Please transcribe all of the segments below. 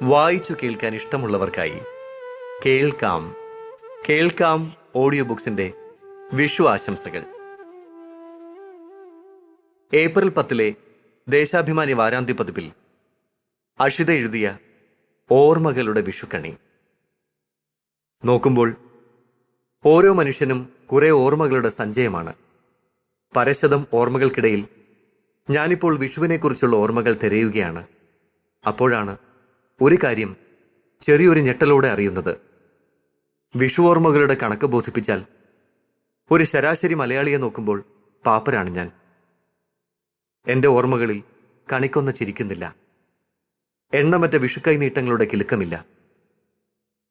വായിച്ചു കേൾക്കാൻ ഇഷ്ടമുള്ളവർക്കായി കേൾക്കാം കേൾക്കാം ഓഡിയോ ബുക്സിന്റെ വിഷു ആശംസകൾ. ഏപ്രിൽ 10 ദേശാഭിമാനി വാരാന്ത്യ പതിപ്പിൽ അഷിത എഴുതിയ ഓർമ്മകളുടെ വിഷുക്കണി. നോക്കുമ്പോൾ ഓരോ മനുഷ്യനും കുറെ ഓർമ്മകളുടെ സഞ്ചയമാണ്. പരശതം ഓർമ്മകൾക്കിടയിൽ ഞാനിപ്പോൾ വിഷുവിനെക്കുറിച്ചുള്ള ഓർമ്മകൾ തിരയുകയാണ്. അപ്പോഴാണ് ഒരു കാര്യം ചെറിയൊരു ഞെട്ടലോടെ അറിയുന്നത്. വിഷു ഓർമ്മകളുടെ കണക്ക് ബോധിപ്പിച്ചാൽ ഒരു ശരാശരി മലയാളിയെ നോക്കുമ്പോൾ പാപ്പരാണ് ഞാൻ. എന്റെ ഓർമ്മകളിൽ കണിക്കൊന്ന ചിരിക്കുന്നില്ല. എണ്ണമറ്റ വിഷുക്കൈ നീട്ടങ്ങളുടെ കിലുക്കമില്ല.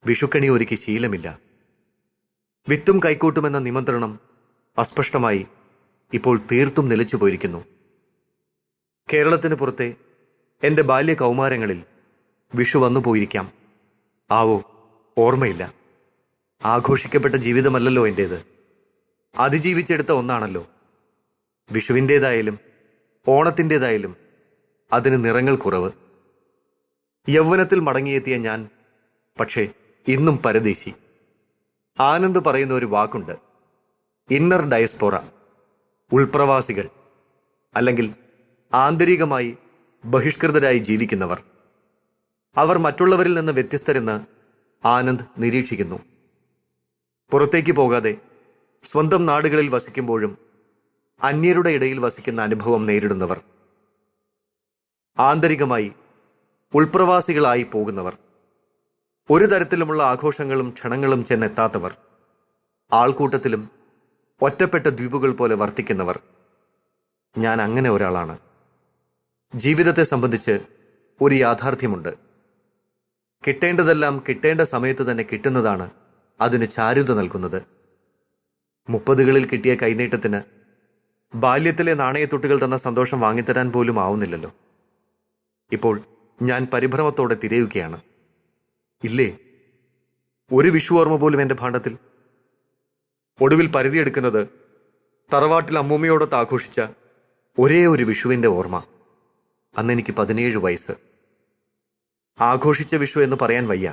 വിഷുക്കണി ഒരുക്കി ശീലമില്ല. വിത്തും കൈക്കൂട്ടുമെന്ന നിമന്ത്രണം അസ്പഷ്ടമായി ഇപ്പോൾ തീർത്തും നിലച്ചു പോയിരിക്കുന്നു. കേരളത്തിന് പുറത്തെ എന്റെ ബാല്യ കൗമാരങ്ങളിൽ വിഷു വന്നുപോയിരിക്കാം. ആവോ, ഓർമ്മയില്ല. ആഘോഷിക്കപ്പെട്ട ജീവിതമല്ലല്ലോ എന്റേത്. അതിജീവിച്ചെടുത്ത ഒന്നാണല്ലോ. വിഷുവിൻ്റേതായാലും ഓണത്തിൻ്റെതായാലും അതിന് നിറങ്ങൾ കുറവ്. യൗവനത്തിൽ മടങ്ങിയെത്തിയ ഞാൻ പക്ഷേ ഇന്നും പരദേശി. ആനന്ദ് പറയുന്ന ഒരു വാക്കുണ്ട്, ഇന്നർ ഡയസ്പോറ. ഉൾപ്രവാസികൾ, അല്ലെങ്കിൽ ആന്തരികമായി ബഹിഷ്കൃതരായി ജീവിക്കുന്നവർ. അവർ മറ്റുള്ളവരിൽ നിന്ന് വ്യത്യസ്തരെന്ന് ആനന്ദ് നിരീക്ഷിക്കുന്നു. പുറത്തേക്ക് പോകാതെ സ്വന്തം നാടുകളിൽ വസിക്കുമ്പോഴും അന്യരുടെ ഇടയിൽ വസിക്കുന്ന അനുഭവം നേരിടുന്നവർ. ആന്തരികമായി ഉൾപ്രവാസികളായി പോകുന്നവർ. ഒരു തരത്തിലുമുള്ള ആഘോഷങ്ങളും ക്ഷണങ്ങളും ചെന്നെത്താത്തവർ. ആൾക്കൂട്ടത്തിലും ഒറ്റപ്പെട്ട ദ്വീപുകൾ പോലെ വർത്തിക്കുന്നവർ. ഞാൻ അങ്ങനെ ഒരാളാണ്. ജീവിതത്തെ സംബന്ധിച്ച് ഒരു യാഥാർത്ഥ്യമുണ്ട്. കിട്ടേണ്ടതെല്ലാം കിട്ടേണ്ട സമയത്ത് തന്നെ കിട്ടുന്നതാണ് അതിന് ചാരുത നൽകുന്നത്. 30കളിൽ കിട്ടിയ കൈനീട്ടത്തിന് ബാല്യത്തിലെ നാണയത്തൊട്ടുകൾ തന്ന സന്തോഷം വാങ്ങിത്തരാൻ പോലും ആവുന്നില്ലല്ലോ. ഇപ്പോൾ ഞാൻ പരിഭ്രമത്തോടെ തിരയുകയാണ്. ഇല്ലേ, ഒരു വിഷു ഓർമ്മ പോലും എന്റെ ഭാണ്ഡത്തിൽ. ഒടുവിൽ പരിധിയെടുക്കുന്നത് തറവാട്ടിൽ അമ്മൂമ്മയോടൊത്ത് ആഘോഷിച്ച ഒരേ ഒരു വിഷുവിന്റെ ഓർമ്മ. അന്നെനിക്ക് 17 വയസ്സ്. ആഘോഷിച്ച വിഷു എന്ന് പറയാൻ വയ്യ.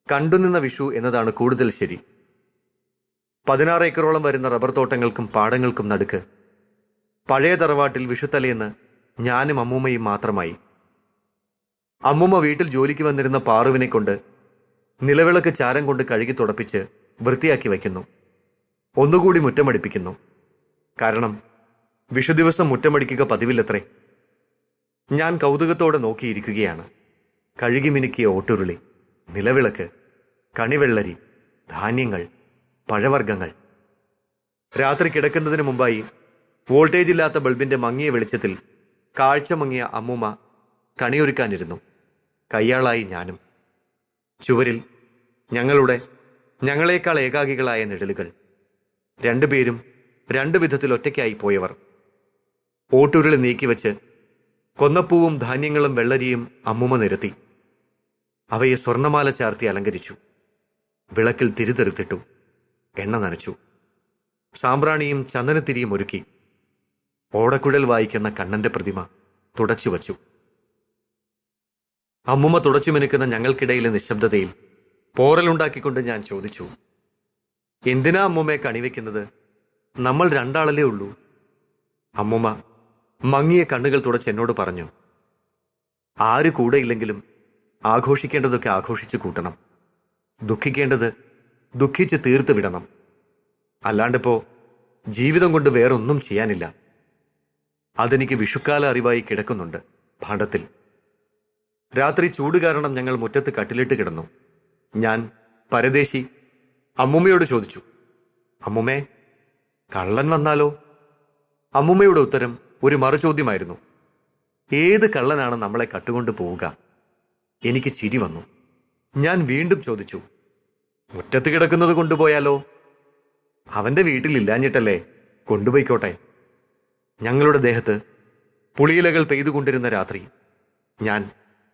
കണ്ടുനിന്ന വിഷു എന്നതാണ് കൂടുതൽ ശരി. 16 ഏക്കറോളം വരുന്ന റബ്ബർ തോട്ടങ്ങൾക്കും പാടങ്ങൾക്കും നടുക്ക് പഴയ തറവാട്ടിൽ വിഷുത്തലേന്ന് ഞാനും അമ്മൂമ്മയും മാത്രമായി. അമ്മൂമ്മ വീട്ടിൽ ജോലിക്ക് വന്നിരുന്ന പാറുവിനെ കൊണ്ട് നിലവിളക്ക് ചാരം കൊണ്ട് കഴുകി തുടപ്പിച്ച് വൃത്തിയാക്കി വയ്ക്കുന്നു. ഒന്നുകൂടി മുറ്റമടിപ്പിക്കുന്നു. കാരണം വിഷു ദിവസം മുറ്റമടിക്കുക പതിവില്ലത്രേ. ഞാൻ കൗതുകത്തോടെ നോക്കിയിരിക്കുകയാണ്. കഴുകി മിനുക്കിയ ഓട്ടുരുളി, നിലവിളക്ക്, കണിവെള്ളരി, ധാന്യങ്ങൾ, പഴവർഗ്ഗങ്ങൾ. രാത്രി കിടക്കുന്നതിന് മുമ്പായി വോൾട്ടേജ് ഇല്ലാത്ത ബൾബിന്റെ മങ്ങിയ വെളിച്ചത്തിൽ കാഴ്ച മങ്ങിയ അമ്മൂമ്മ കണിയൊരുക്കാനിരുന്നു. കയ്യാളായി ഞാനും. ചുവരിൽ ഞങ്ങളെക്കാൾ ഏകാകികളായ നിഴലുകൾ. രണ്ടുപേരും രണ്ടു വിധത്തിൽ ഒറ്റയ്ക്കായി പോയവർ. ഓട്ടുരുളി നീക്കിവെച്ച് കൊന്നപ്പൂവും ധാന്യങ്ങളും വെള്ളരിയും അമ്മുമ്മ നിരത്തി. അവയെ സ്വർണമാല ചാർത്തി അലങ്കരിച്ചു. വിളക്കിൽ തിരിതെറുത്തിട്ടു. എണ്ണ നനച്ചു. സാമ്പ്രാണിയും ചന്ദനത്തിരിയും ഒരുക്കി. ഓടക്കുഴൽ വായിക്കുന്ന കണ്ണന്റെ പ്രതിമ തുടച്ചുവച്ചു. അമ്മുമ്മ തുടച്ചു മിനുക്കുന്ന ഞങ്ങൾക്കിടയിലെ നിശബ്ദതയിൽ പോറലുണ്ടാക്കിക്കൊണ്ട് ഞാൻ ചോദിച്ചു, എന്തിനാ അമ്മുമ്മയെ കണിവെക്കുന്നത്? നമ്മൾ രണ്ടാളല്ലേ ഉള്ളൂ. അമ്മുമ്മ മങ്ങിയ കണ്ണുകൾ തുടച്ച് എന്നോട് പറഞ്ഞു, ആര് കൂടെയില്ലെങ്കിലും ആഘോഷിക്കേണ്ടതൊക്കെ ആഘോഷിച്ചു കൂട്ടണം. ദുഃഖിക്കേണ്ടത് ദുഃഖിച്ച് തീർത്തു വിടണം. അല്ലാണ്ടിപ്പോ ജീവിതം കൊണ്ട് വേറൊന്നും ചെയ്യാനില്ല. അതെനിക്ക് വിഷുക്കാല അറിവായി കിടക്കുന്നുണ്ട് ഭാണ്ഡത്തിൽ. രാത്രി ചൂട് കാരണം ഞങ്ങൾ മുറ്റത്ത് കട്ടിലിട്ട് കിടന്നു. ഞാൻ പരദേശി അമ്മുമ്മയോട് ചോദിച്ചു, അമ്മുമ്മേ, കള്ളൻ വന്നാലോ? അമ്മുമ്മയുടെ ഉത്തരം ഒരു മറുചോദ്യമായിരുന്നു. ഏത് കള്ളനാണ് നമ്മളെ കട്ടുകൊണ്ട് പോവുക? എനിക്ക് ചിരി വന്നു. ഞാൻ വീണ്ടും ചോദിച്ചു, മുറ്റത്ത് കിടക്കുന്നത് കൊണ്ടുപോയാലോ? അവന്റെ വീട്ടിലില്ലാഞ്ഞിട്ടല്ലേ, കൊണ്ടുപോയിക്കോട്ടെ. ഞങ്ങളുടെ ദേഹത്ത് പുളിയിലകൾ പെയ്തുകൊണ്ടിരുന്ന രാത്രി ഞാൻ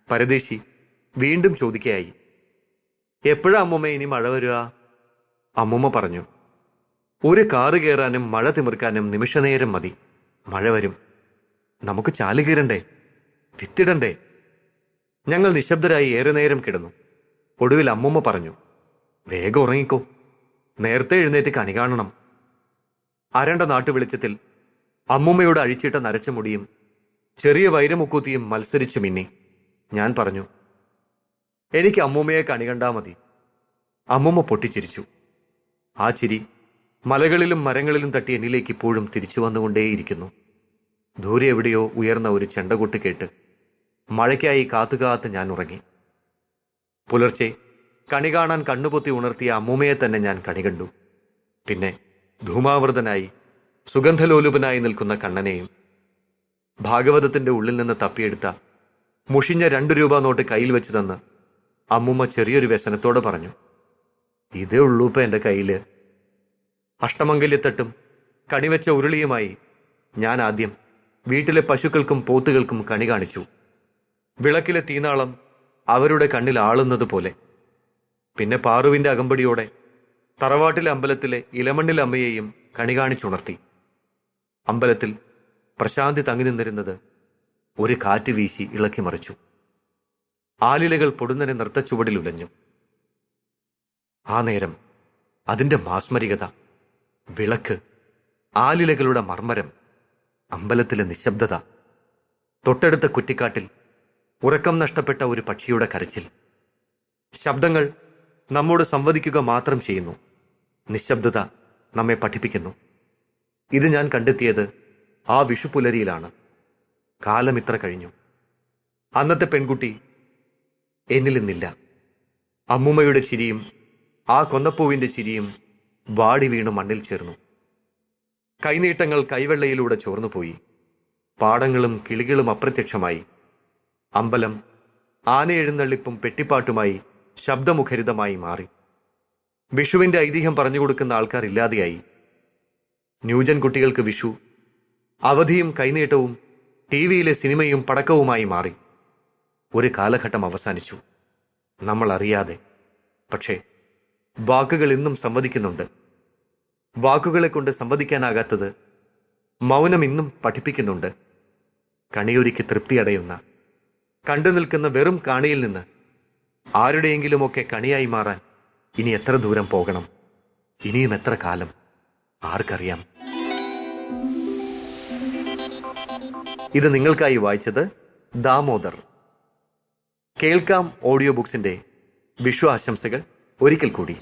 പരദേശി വീണ്ടും ചോദിക്കയായി, എപ്പോഴാ അമ്മുമ്മ ഇനി മഴ വരിക? അമ്മുമ്മ പറഞ്ഞു, ഒരു കാറ് കയറാനും മഴ തിമിർക്കാനും നിമിഷനേരം മതി. മഴ വരും. നമുക്ക് ചാല് കീറണ്ടേ, വിത്തിടണ്ടേ? ഞങ്ങൾ നിശബ്ദരായി ഏറെ നേരം കിടന്നു. ഒടുവിൽ അമ്മുമ്മ പറഞ്ഞു, വേഗം ഉറങ്ങിക്കോ, നേരത്തെ എഴുന്നേറ്റ് കണി കാണണം. അരണ്ട നാട്ടുവെളിച്ചത്തിൽ അമ്മുമ്മയുടെ അഴിച്ചിട്ട നരച്ച മുടിയും ചെറിയ വൈരമുക്കൂത്തിയും മത്സരിച്ചു മിന്നി. ഞാൻ പറഞ്ഞു, എനിക്ക് അമ്മുമ്മയെ കണി കണ്ടാ മതി. അമ്മുമ്മ പൊട്ടിച്ചിരിച്ചു. ആ ചിരി മലകളിലും മരങ്ങളിലും തട്ടി എന്നിലേക്ക് ഇപ്പോഴും തിരിച്ചു വന്നുകൊണ്ടേയിരിക്കുന്നു. ദൂരെ എവിടെയോ ഉയർന്ന ഒരു ചെണ്ടകൊട്ട് കേട്ട് മഴയ്ക്കായി കാത്തുകാത്ത് ഞാൻ ഉറങ്ങി. പുലർച്ചെ കണി കാണാൻ കണ്ണുപൊത്തി ഉണർത്തിയ അമ്മുമ്മയെ തന്നെ ഞാൻ കണി കണ്ടു. പിന്നെ ധൂമാവൃതനായി സുഗന്ധലോലുപനായി നിൽക്കുന്ന കണ്ണനെയും. ഭാഗവതത്തിന്റെ ഉള്ളിൽ നിന്ന് തപ്പിയെടുത്ത മുഷിഞ്ഞ 2 രൂപ നോട്ട് കയ്യിൽ വെച്ച് തന്ന് അമ്മുമ്മ ചെറിയൊരു വ്യസനത്തോടെ പറഞ്ഞു, ഇതേ ഉള്ളൂപ്പ എന്റെ കയ്യില്. അഷ്ടമംഗല്യത്തട്ടും കണിവെച്ച ഉരുളിയുമായി ഞാൻ ആദ്യം വീട്ടിലെ പശുക്കൾക്കും പോത്തുകൾക്കും കണി കാണിച്ചു. വിളക്കിലെ തീനാളം അവരുടെ കണ്ണിൽ ആളുന്നത് പോലെ. പിന്നെ പാറുവിന്റെ അകമ്പടിയോടെ തറവാട്ടിലെ അമ്പലത്തിലെ ഇലമണ്ണിൽ അമ്മയെയും കണി കാണിച്ചുണർത്തി. അമ്പലത്തിൽ പ്രശാന്തി തങ്ങി നിന്നിരുന്നത് ഒരു കാറ്റ് വീശി ഇളക്കി മറിച്ചു. ആലിലകൾ പൊടുന്നനെ നൃത്തച്ചുവടിൽ ഉലഞ്ഞു. ആ നേരം അതിന്റെ മാസ്മരികത, വിളക്ക്, ആലിലകളുടെ മർമ്മരം, അമ്പലത്തിലെ നിശബ്ദത, തൊട്ടടുത്ത കുറ്റിക്കാട്ടിൽ ഉറക്കം നഷ്ടപ്പെട്ട ഒരു പക്ഷിയുടെ കരച്ചിൽ. ശബ്ദങ്ങൾ നമ്മോട് സംവദിക്കുക മാത്രം ചെയ്യുന്നു. നിശബ്ദത നമ്മെ പഠിപ്പിക്കുന്നു. ഇത് ഞാൻ കണ്ടെത്തിയത് ആ വിഷുപുലരിയിലാണ്. കാലം ഇത്ര കഴിഞ്ഞു. അന്നത്തെ പെൺകുട്ടി എന്നിൽ നിന്നില്ല. അമ്മുമ്മയുടെ ചിരിയും ആ കൊന്നപ്പൂവിന്റെ ചിരിയും വാടി വീണു മണ്ണിൽ ചേർന്നു. കൈനീട്ടങ്ങൾ കൈവെള്ളയിലൂടെ ചോർന്നുപോയി. പാടങ്ങളും കിളികളും അപ്രത്യക്ഷമായി. അമ്പലം ആനയെഴുന്നള്ളിപ്പും പെട്ടിപ്പാട്ടുമായി ശബ്ദമുഖരിതമായി മാറി. വിഷുവിന്റെ ഐതിഹ്യം പറഞ്ഞുകൊടുക്കുന്ന ആൾക്കാർ ഇല്ലാതെയായി. ന്യൂജൻ കുട്ടികൾക്ക് വിഷു അവധിയും കൈനീട്ടവും ടിവിയിലെ സിനിമയും പടക്കവുമായി മാറി. ഒരു കാലഘട്ടം അവസാനിച്ചു, നമ്മൾ അറിയാതെ. പക്ഷേ വാക്കുകൾ ഇന്നും സംവദിക്കുന്നുണ്ട്. വാക്കുകളെ കൊണ്ട് സംവദിക്കാനാകാത്തത് മൗനം ഇന്നും പഠിപ്പിക്കുന്നുണ്ട്. കണിയൊരുക്കി തൃപ്തിയടയുന്ന, കണ്ടു നിൽക്കുന്ന വെറും കാണിയിൽ നിന്ന് ആരുടെയെങ്കിലുമൊക്കെ കണിയായി മാറാൻ ഇനി എത്ര ദൂരം പോകണം, ഇനിയും എത്ര കാലം, ആർക്കറിയാം. ഇത് നിങ്ങൾക്കായി വായിച്ചത് ദാമോദർ. കേൾക്കാം ഓഡിയോ ബുക്സിന്റെ വിഷു ആശംസകൾ ഒരിക്കൽ കൂടി.